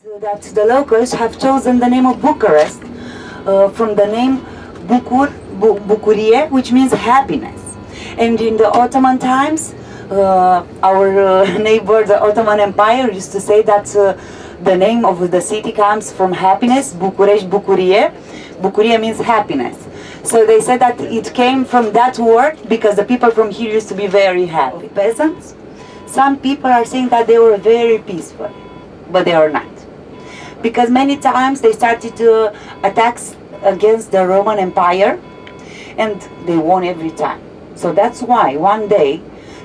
That the locals have chosen the name of Bucharest from the name Bucurie, which means happiness. And in the Ottoman times, our neighbor, the Ottoman Empire, used to say that the name of the city comes from happiness, București, Bucurie. Bucurie means happiness. So they said that it came from that word because the people from here used to be very happy. Peasants, some people are saying that they were very peaceful, but they are not. Because many times they started attacks against the Roman Empire and they won every time. So that's why one day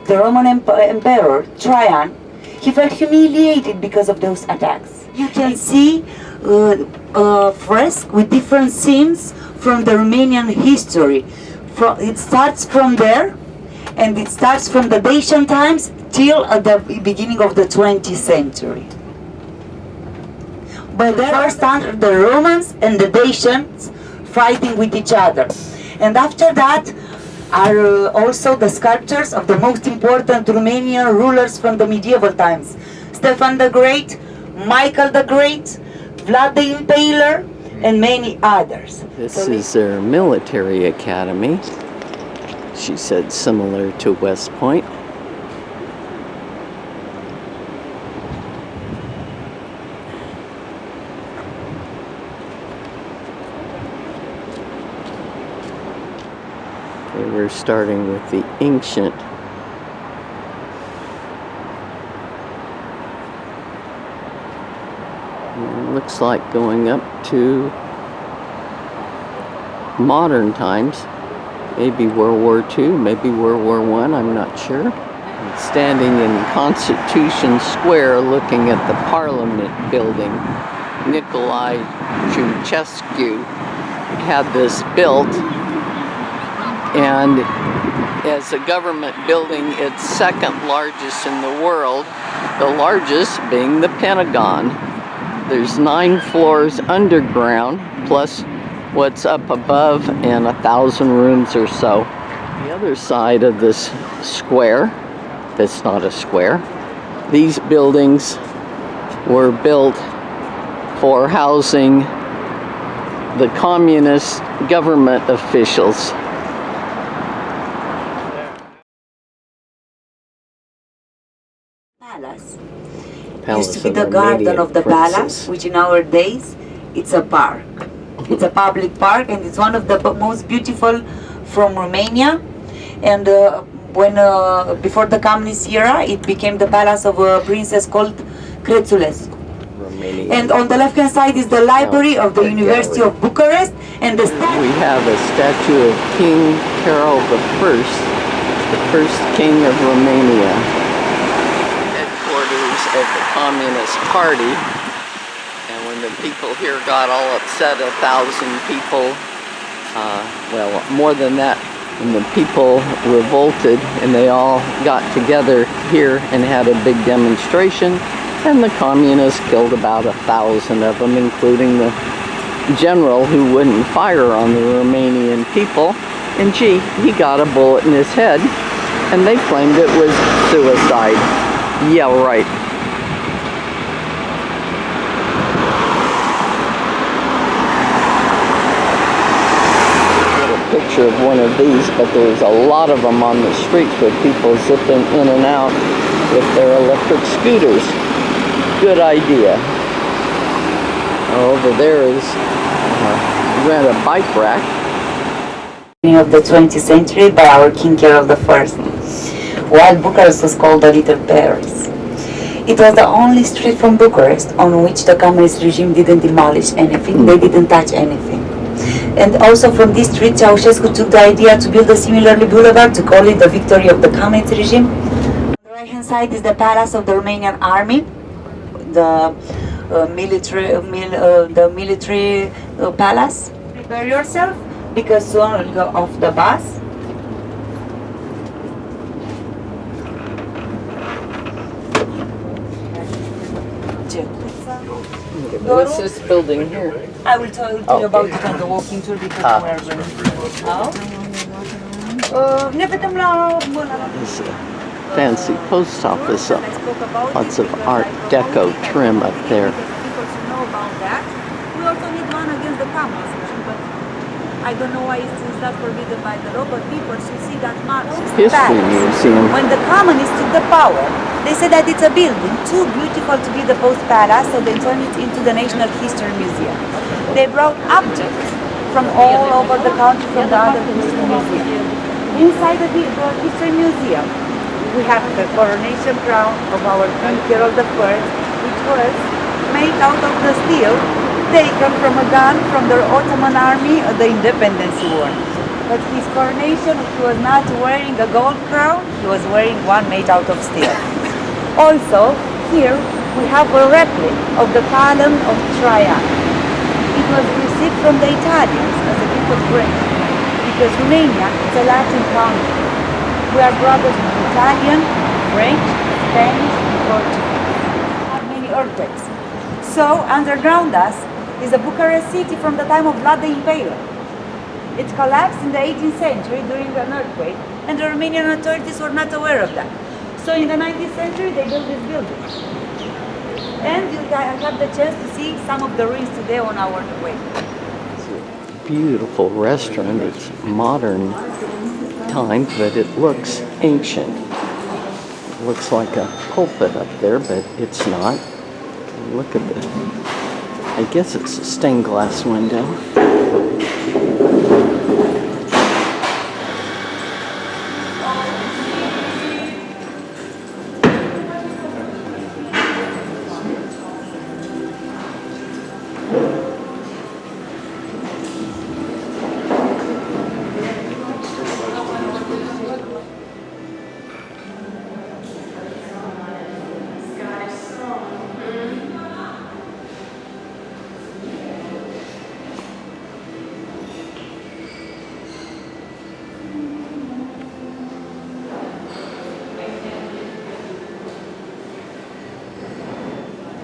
the Roman Emperor Trajan, he felt humiliated because of those attacks. You can see a fresque with different scenes from the Romanian history. It starts from there, and it starts from the Dacian times till the beginning of the 20th century. But there first started the Romans and the Dacians fighting with each other. And after that are also the sculptures of the most important Romanian rulers from the medieval times. Stefan the Great, Michael the Great, Vlad the Impaler, and many others. This is their military academy. She said similar to West Point. Okay, we're starting with the ancient. Looks like going up to modern times, maybe World War II, maybe World War I, I'm not sure. I'm standing in Constitution Square looking at the Parliament building. Nicolae Ceausescu had this built, and as a government building, it's second largest in the world, the largest being the Pentagon. There's 9 floors underground, plus what's up above, and 1,000 rooms or so. The other side of this square, that's not a square, these buildings were built for housing the communist government officials. Palace. Palace Used to be the garden of the palace, which in our days, it's a park. It's a public park, and it's one of the most beautiful from Romania. And before the communist era, it became the palace of a princess called Crețulescu. And on the left-hand side is the library of the University of Bucharest, and the we have a statue of King Carol I, the first king of Romania. Of the Communist Party, and when the people here got all upset, 1,000 people, well, more than that, when the people revolted and they all got together here and had a big demonstration, and the communists killed about 1,000 of them, including the general who wouldn't fire on the Romanian people, and gee, he got a bullet in his head, and they claimed it was suicide. Yeah, right. Picture of one of these, but there's a lot of them on the streets with people zipping in and out with their electric scooters. Good idea. Over there is rent a bike rack. Of the 20th century by our King Carol I, while Bucharest was called the Little Paris. It was the only street from Bucharest on which the communist regime didn't demolish anything, they didn't touch anything. And also from this street, Ceausescu took the idea to build a similarly boulevard to call it the victory of the communist regime. On the right-hand side is the palace of the Romanian army, the military palace. Prepare yourself, because soon we'll go off the bus. What's this building here? I will tell you about it on the walking tour because we are going to go out. There's a fancy post office up. Lots of Art Deco trim up there. know about that. We also need one against the communism, but I don't know why it's not forbidden by the law, but people should see that History museum. When the communists took the power, they said that it's a building too beautiful to be the post palace, so they turned it into the National History Museum. They brought objects from all over the country from the other history museum. Inside the history museum, we have the coronation crown of our King Carol I, which was made out of the steel taken from a gun from the Ottoman army of the Independence War. But his coronation, he was not wearing a gold crown, he was wearing one made out of steel. Also, here we have a replica of the column of Trajan. It was received from the Italians as a gift of grace, because Romania is a Latin country. We are brothers with Italian, French, Spanish, and Portuguese. We have many earthquakes. So, underground us is the Bucharest city from the time of Vlad the Impaler. It collapsed in the 18th century during an earthquake, and the Romanian authorities were not aware of that. So in the 19th century, they built this building. And I have the chance to see some of the ruins today on our way. It's a beautiful restaurant. It's modern times, but it looks ancient. It looks like a pulpit up there, but it's not. Look at I guess it's a stained glass window.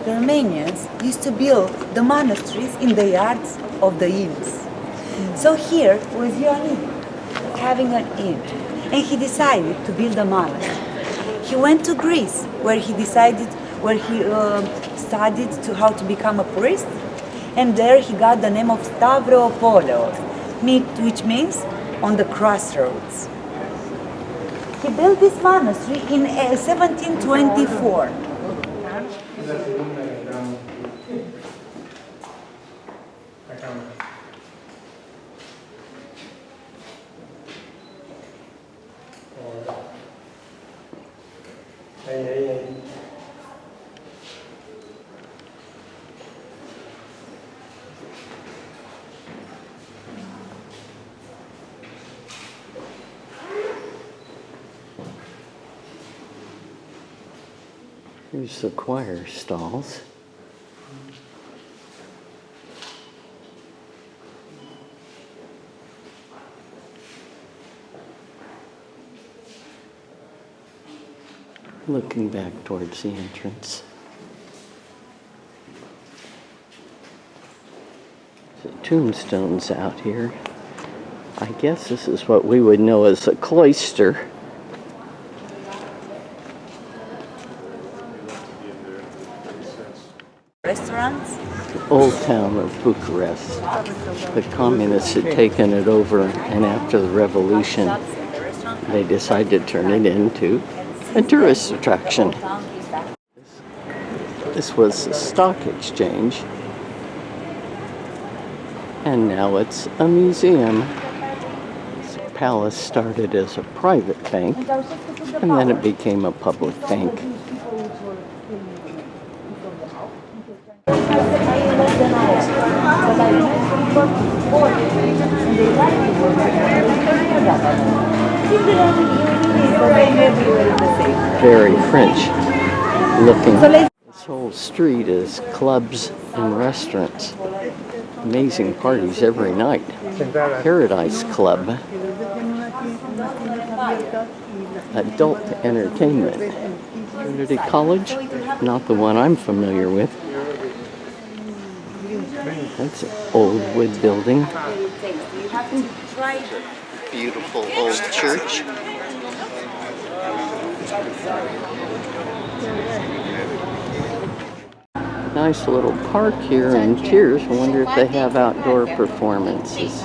The Romanians used to build the monasteries in the yards of the inns. So here was Ioannis having an inn, and he decided to build a monastery. He went to Greece, where he studied how to become a priest, and there he got the name of Stavropoleos, which means on the crossroads. He built this monastery in 1724. Here's the choir stalls. Looking back towards the entrance. The tombstones out here. I guess this is what we would know as a cloister. Restaurants. Old town of Bucharest. The communists had taken it over, and after the revolution, they decided to turn it into a tourist attraction. This was a stock exchange, and now it's a museum. This palace started as a private bank, and then it became a public bank. Very French looking. This whole street is clubs and restaurants. Amazing parties every night. Paradise Club. Adult entertainment. Trinity College, not the one I'm familiar with. That's an old wood building. Beautiful old church. Nice little park here in Tears. I wonder if they have outdoor performances.